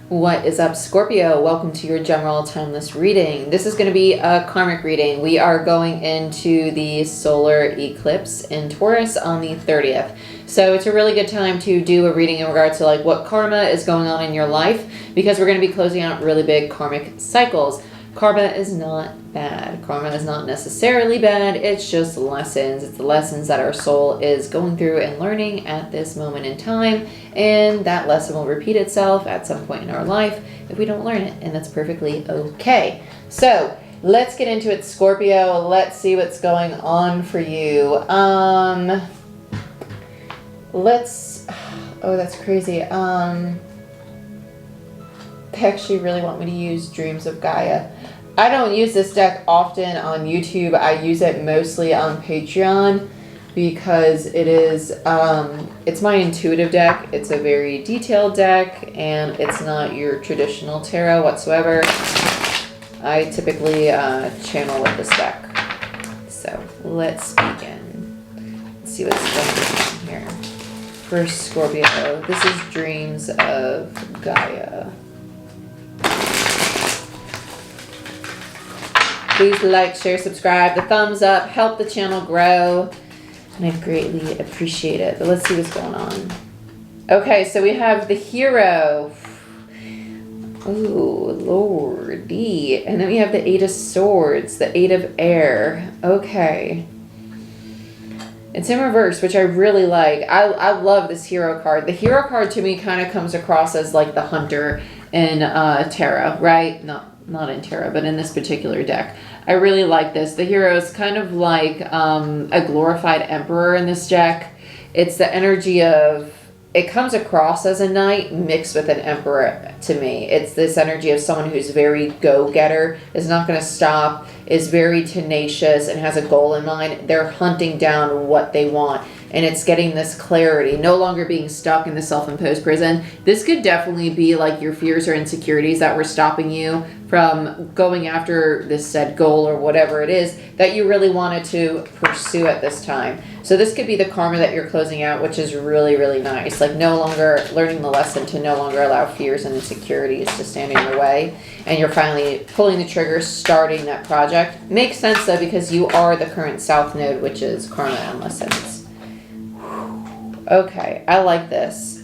What is up, Scorpio? Welcome to your general timeless reading. This is going to be a karmic reading. We are going into the solar eclipse in Taurus on the 30th. So it's a really good time to do a reading in regards to like what karma is going on in your life, because we're going to be closing out really big karmic cycles. Karma is not bad. Karma is not necessarily bad. It's just lessons. It's the lessons that our soul is going through and learning at this moment in time. And that lesson will repeat itself at some point in our life if we don't learn it. And that's perfectly okay. So let's get into it, Scorpio. Let's see what's going on for you. Oh, that's crazy. They actually really want me to use Dreams of Gaia. I don't use this deck often on YouTube. I use it mostly on Patreon because it is, it's my intuitive deck. It's a very detailed deck and it's not your traditional tarot whatsoever. I typically channel with this deck. So let's begin. Let's see what's going on here. For Scorpio, this is Dreams of Gaia. Please like, share, subscribe, the thumbs up, help the channel grow, and I greatly appreciate it. But let's see what's going on. Okay, so we have the hero. Oh, lordy. And then we have the 8 of swords, the 8 of air. Okay. It's in reverse, which I really like. I love this hero card. The hero card to me kind of comes across as like the hunter in tarot, right? Not in tarot, but in this particular deck. I really like this. The hero is kind of like a glorified emperor in this deck. It's the energy of, it comes across as a knight mixed with an emperor to me. It's this energy of someone who's very go-getter, is not going to stop, is very tenacious, and has a goal in mind. They're hunting down what they want. And it's getting this clarity, no longer being stuck in the self-imposed prison. This could definitely be like your fears or insecurities that were stopping you from going after this said goal or whatever it is that you really wanted to pursue at this time. So this could be the karma that you're closing out, which is really, really nice. Like no longer learning the lesson to no longer allow fears and insecurities to stand in your way. And you're finally pulling the trigger, starting that project. Makes sense though, because you are the current South Node, which is karma and lessons. Okay, I like this.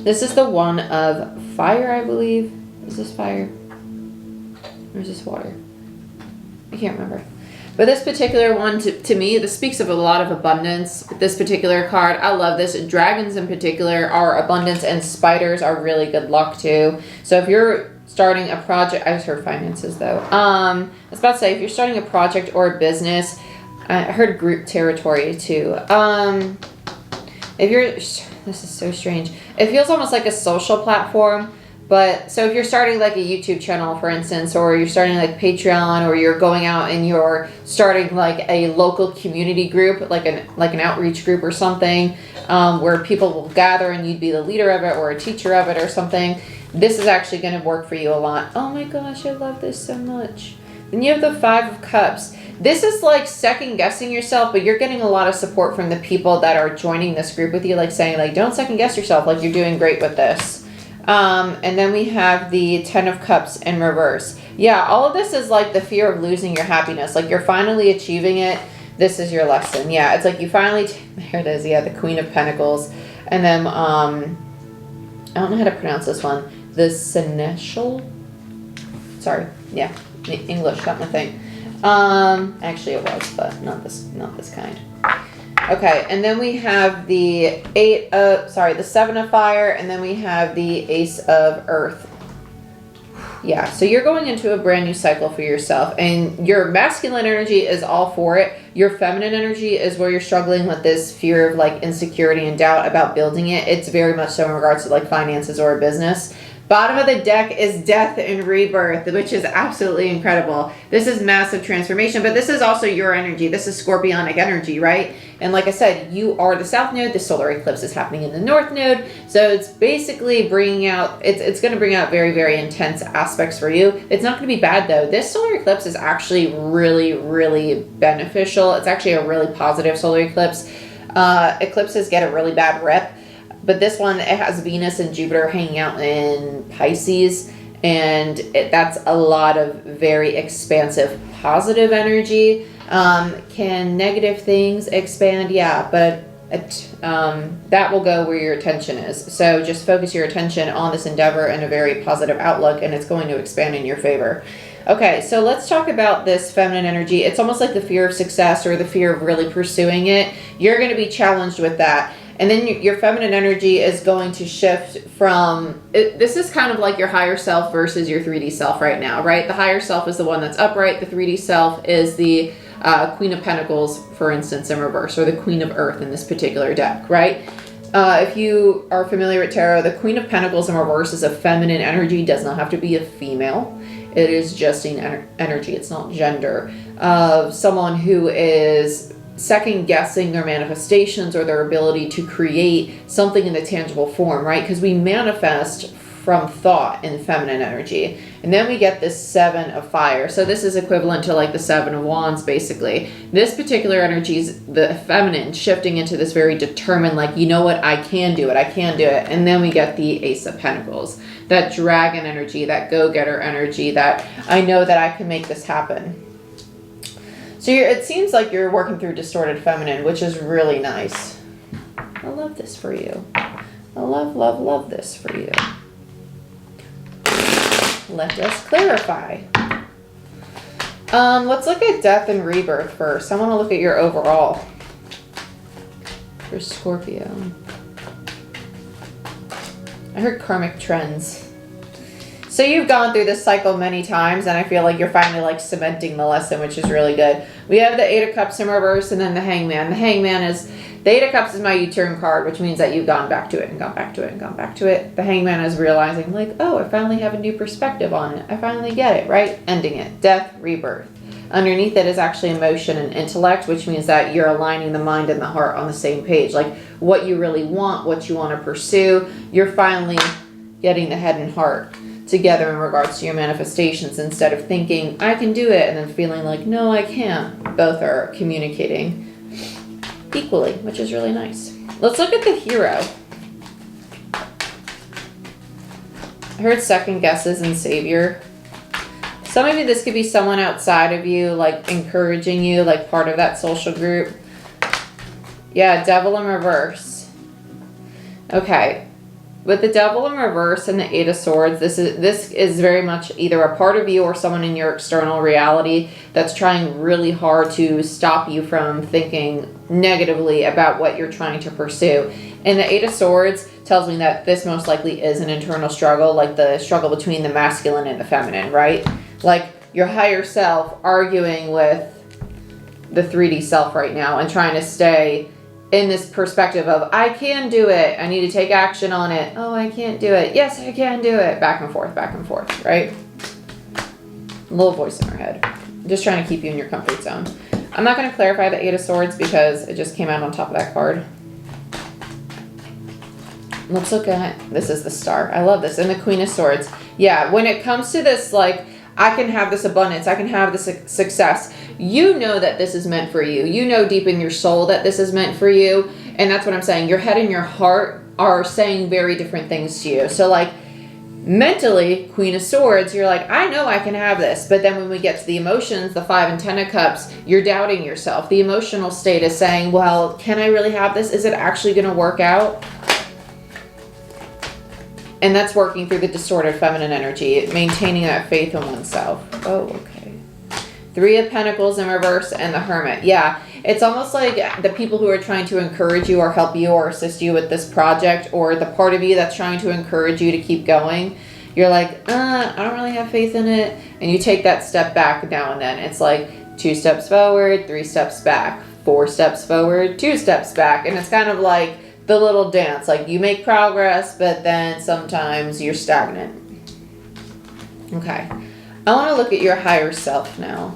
This is the one of fire, I believe. Is this fire? Or is this water? I can't remember. But this particular one, to me, this speaks of a lot of abundance. This particular card, I love this. Dragons in particular are abundance, and spiders are really good luck too. So if you're starting a project, I just heard finances though. I was about to say, if you're starting a project or a business, I heard group territory too. If you're, this is so strange. It feels almost like a social platform. But so if you're starting like a YouTube channel, for instance, or you're starting like Patreon, or you're going out and you're starting like a local community group, like an outreach group or something, where people will gather and you'd be the leader of it or a teacher of it or something, this is actually going to work for you a lot. Oh my gosh, I love this so much. Then you have the 5 of Cups. This is like second guessing yourself, but you're getting a lot of support from the people that are joining this group with you, like saying like, don't second guess yourself, like you're doing great with this. And then we have the 10 of Cups in reverse. Yeah, all of this is like the fear of losing your happiness. Like you're finally achieving it. This is your lesson. Yeah, it's like you finally, here it is. Yeah, the Queen of Pentacles. And then, I don't know how to pronounce this one. The Seneschal. Sorry. Yeah, English, not my thing. Actually it was, but not this kind. Okay, and then we have the the 7 of Fire, and then we have the Ace of Earth. Yeah, so you're going into a brand new cycle for yourself, and your masculine energy is all for it. Your feminine energy is where you're struggling with this fear of like insecurity and doubt about building it. It's very much so in regards to like finances or a business. Bottom of the deck is death and rebirth, which is absolutely incredible. This is massive transformation, but this is also your energy. This is scorpionic energy, right? And like I said, you are the South Node. The solar eclipse is happening in the North Node. So it's basically bringing out, it's going to bring out very, very intense aspects for you. It's not going to be bad though. This solar eclipse is actually really, really beneficial. It's actually a really positive solar eclipse. Eclipses get a really bad rep. But this one, it has Venus and Jupiter hanging out in Pisces, and that's a lot of very expansive, positive energy. Can negative things expand? Yeah, but that will go where your attention is. So just focus your attention on this endeavor in a very positive outlook, and it's going to expand in your favor. Okay, so let's talk about this feminine energy. It's almost like the fear of success or the fear of really pursuing it. You're going to be challenged with that. And then your feminine energy is going to shift from, this is kind of like your higher self versus your 3D self right now, right? The higher self is the one that's upright. The 3D self is the Queen of Pentacles, for instance, in reverse, or the Queen of Earth in this particular deck, right? If you are familiar with tarot, the Queen of Pentacles in reverse is a feminine energy, does not have to be a female. It is just an energy, it's not gender, of someone who is second guessing their manifestations or their ability to create something in the tangible form, right? Because we manifest from thought in feminine energy. And then we get this 7 of fire. So this is equivalent to like the 7 of wands, basically. This particular energy is the feminine shifting into this very determined, like, you know what, I can do it, I can do it. And then we get the Ace of Pentacles, that dragon energy, that go-getter energy, that I know that I can make this happen. So it seems like you're working through distorted feminine, which is really nice. I love this for you. I love, love, love this for you. Let us clarify. Let's look at death and rebirth first. I want to look at your overall for Scorpio. I heard karmic trends. So you've gone through this cycle many times, and I feel like you're finally like cementing the lesson, which is really good. We have the 8 of Cups in reverse, and then the Hangman. The Hangman is, the 8 of Cups is my U-turn card, which means that you've gone back to it and gone back to it and gone back to it. The Hangman is realizing like, oh, I finally have a new perspective on it. I finally get it, right? Ending it. Death, rebirth. Underneath it is actually emotion and intellect, which means that you're aligning the mind and the heart on the same page. Like what you really want, what you want to pursue. You're finally getting the head and heart together in regards to your manifestations, instead of thinking I can do it and then feeling like no, I can't. Both are communicating equally, which is really nice. Let's look at the hero. I heard second guesses and savior. So maybe this could be someone outside of you, like encouraging you, like part of that social group. Yeah, devil in reverse. Okay. With the devil in reverse and the 8 of swords, this is very much either a part of you or someone in your external reality that's trying really hard to stop you from thinking negatively about what you're trying to pursue. And the 8 of swords tells me that this most likely is an internal struggle, like the struggle between the masculine and the feminine, right? Like your higher self arguing with the 3D self right now and trying to stay in this perspective of, I can do it. I need to take action on it. Oh, I can't do it. Yes, I can do it. Back and forth, right? A little voice in our head. Just trying to keep you in your comfort zone. I'm not going to clarify the 8 of swords because it just came out on top of that card. Let's look at, this is the star. I love this. And the Queen of Swords. Yeah, when it comes to this, like, I can have this abundance, I can have this success. You know that this is meant for you. You know deep in your soul that this is meant for you. And that's what I'm saying. Your head and your heart are saying very different things to you. So like mentally, Queen of Swords, you're like, I know I can have this. But then when we get to the emotions, the 5 and 10 of Cups, you're doubting yourself. The emotional state is saying, well, can I really have this? Is it actually going to work out? And that's working through the distorted feminine energy, maintaining that faith in oneself. Oh, okay. 3 of Pentacles in reverse and the Hermit. Yeah, it's almost like the people who are trying to encourage you or help you or assist you with this project, or the part of you that's trying to encourage you to keep going. You're like, I don't really have faith in it. And you take that step back now and then. It's like 2 steps forward, 3 steps back, 4 steps forward, 2 steps back. And it's kind of like the little dance, like you make progress, but then sometimes you're stagnant. Okay, I want to look at your higher self now.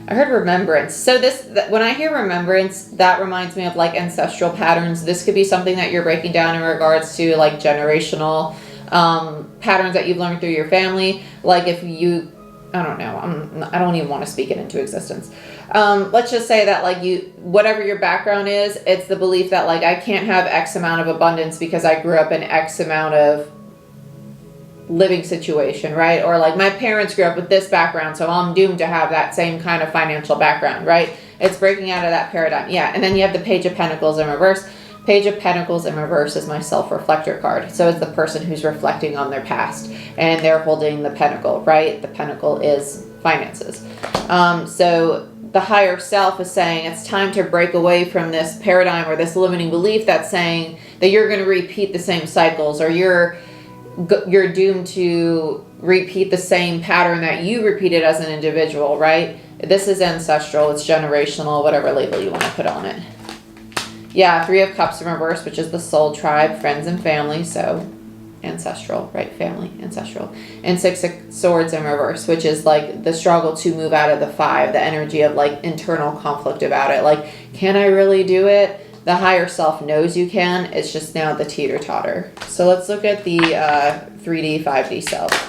I heard remembrance. So when I hear remembrance, that reminds me of like ancestral patterns. This could be something that you're breaking down in regards to like generational patterns that you've learned through your family. Like if you, I don't know, I don't even want to speak it into existence. let's just say that like whatever your background is, it's the belief that like I can't have X amount of abundance because I grew up in X amount of living situation, right? Or like my parents grew up with this background, so I'm doomed to have that same kind of financial background, right? It's breaking out of that paradigm. Yeah, and then you have the Page of Pentacles in reverse. Page of Pentacles in reverse is my self-reflector card. So it's the person who's reflecting on their past and they're holding the pentacle, right? The pentacle is finances. So the higher self is saying it's time to break away from this paradigm or this limiting belief that's saying that you're going to repeat the same cycles, or you're doomed to repeat the same pattern that you repeated as an individual, right? This is ancestral, it's generational, whatever label you want to put on it. Yeah, Three of Cups in reverse, which is the soul tribe, friends and family, so ancestral, right? Family, ancestral. And Six of Swords in reverse, which is like the struggle to move out of the Five, the energy of like internal conflict about it. Like, can I really do it? The higher self knows you can. It's just now the teeter-totter. So let's look at the 3D, 5D self.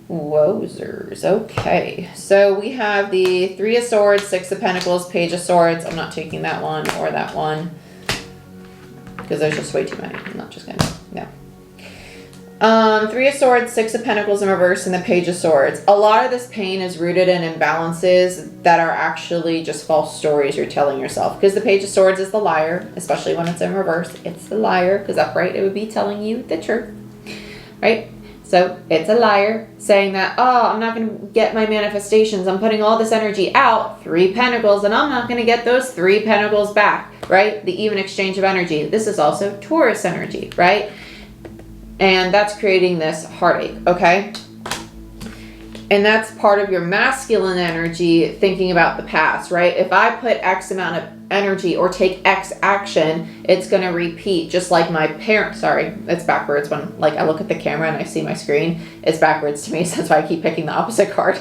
Wowzers. Okay. So we have the Three of Swords, Six of Pentacles, Page of Swords. I'm not taking that one or that one because there's just way too many. I'm not just going to. No. Three of Swords, Six of Pentacles in reverse, and the Page of Swords. A lot of this pain is rooted in imbalances that are actually just false stories you're telling yourself. Because the Page of Swords is the liar, especially when it's in reverse. It's the liar, because upright it would be telling you the truth, right? So it's a liar saying that, oh, I'm not going to get my manifestations. I'm putting all this energy out, Three Pentacles, and I'm not going to get those Three Pentacles back, right? The even exchange of energy. This is also Taurus energy, right? And that's creating this heartache, okay? And that's part of your masculine energy thinking about the past, right? If I put X amount of energy or take X action, it's going to repeat, just like my parents. Sorry, it's backwards. When like I look at the camera and I see my screen, it's backwards to me, so that's why I keep picking the opposite card.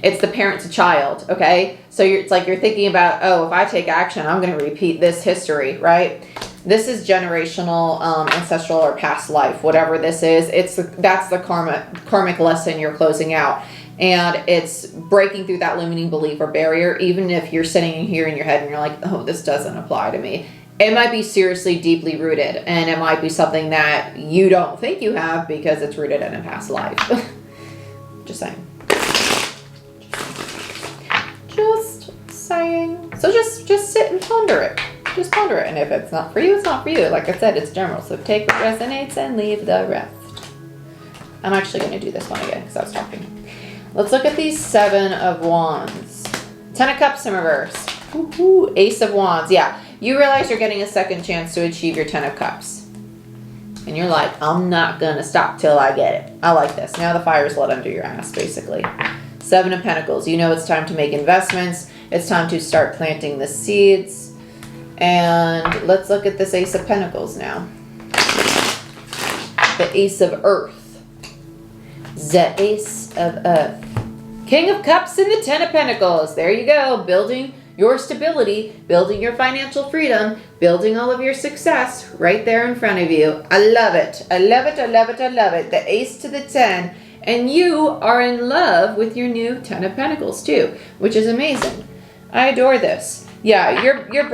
It's the parent to child, okay? So it's like you're thinking about, oh, if I take action, I'm going to repeat this history, right? This is generational, ancestral, or past life, whatever this is. That's the karmic lesson you're closing out. And it's breaking through that limiting belief or barrier, even if you're sitting in here in your head and you're like, oh, this doesn't apply to me. It might be seriously deeply rooted, and it might be something that you don't think you have because it's rooted in a past life. Just saying. Just saying. So just sit and ponder it. Just ponder it. And if it's not for you, it's not for you. Like I said, it's general. So take what resonates and leave the rest. I'm actually going to do this one again because I was talking. Let's look at these Seven of Wands. Ten of Cups in reverse. Ooh, Ace of Wands. Yeah. You realize you're getting a second chance to achieve your Ten of Cups. And you're like, I'm not going to stop till I get it. I like this. Now the fire's lit under your ass, basically. Seven of Pentacles. You know it's time to make investments. It's time to start planting the seeds. And let's look at this Ace of Pentacles now. The Ace of Earth. The Ace of Earth. King of Cups and the Ten of Pentacles. There you go. Building your stability, building your financial freedom, building all of your success right there in front of you. I love it. I love it. I love it. I love it. The Ace to the 10. And you are in love with your new Ten of Pentacles too, which is amazing. I adore this. Yeah, you're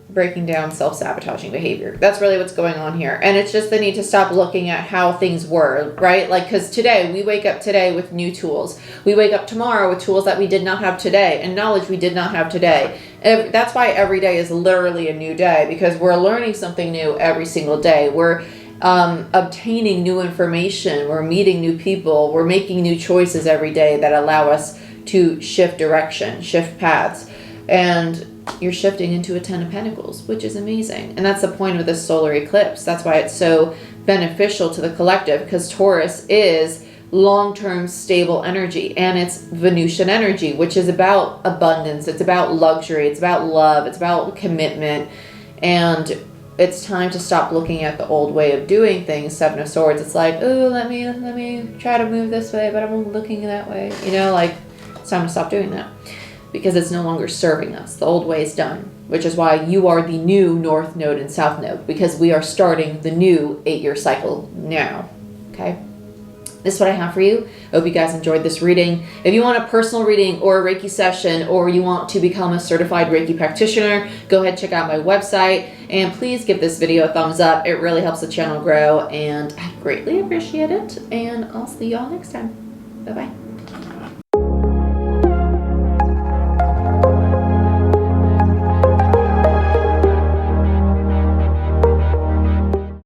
breaking down self-sabotaging behavior. That's really what's going on here. And it's just the need to stop looking at how things were, right? Like, because today, we wake up today with new tools. We wake up tomorrow with tools that we did not have today and knowledge we did not have today. And that's why every day is literally a new day, because we're learning something new every single day. We're obtaining new information. We're meeting new people. We're making new choices every day that allow us to shift direction, shift paths. And you're shifting into a Ten of Pentacles, which is amazing. And that's the point of this solar eclipse. That's why it's so beneficial to the collective, because Taurus is long-term stable energy, and it's Venusian energy, which is about abundance. It's about luxury. It's about love. It's about commitment. And it's time to stop looking at the old way of doing things. Seven of Swords. It's like, oh, let me try to move this way, but I'm looking that way. You know, like, it's time to stop doing that, because it's no longer serving us. The old way is done, which is why you are the new North Node and South Node, because we are starting the new 8-year cycle now, okay? This is what I have for you. I hope you guys enjoyed this reading. If you want a personal reading or a Reiki session, or you want to become a certified Reiki practitioner, go ahead and check out my website. And please give this video a thumbs up. It really helps the channel grow, and I greatly appreciate it. And I'll see y'all next time. Bye-bye.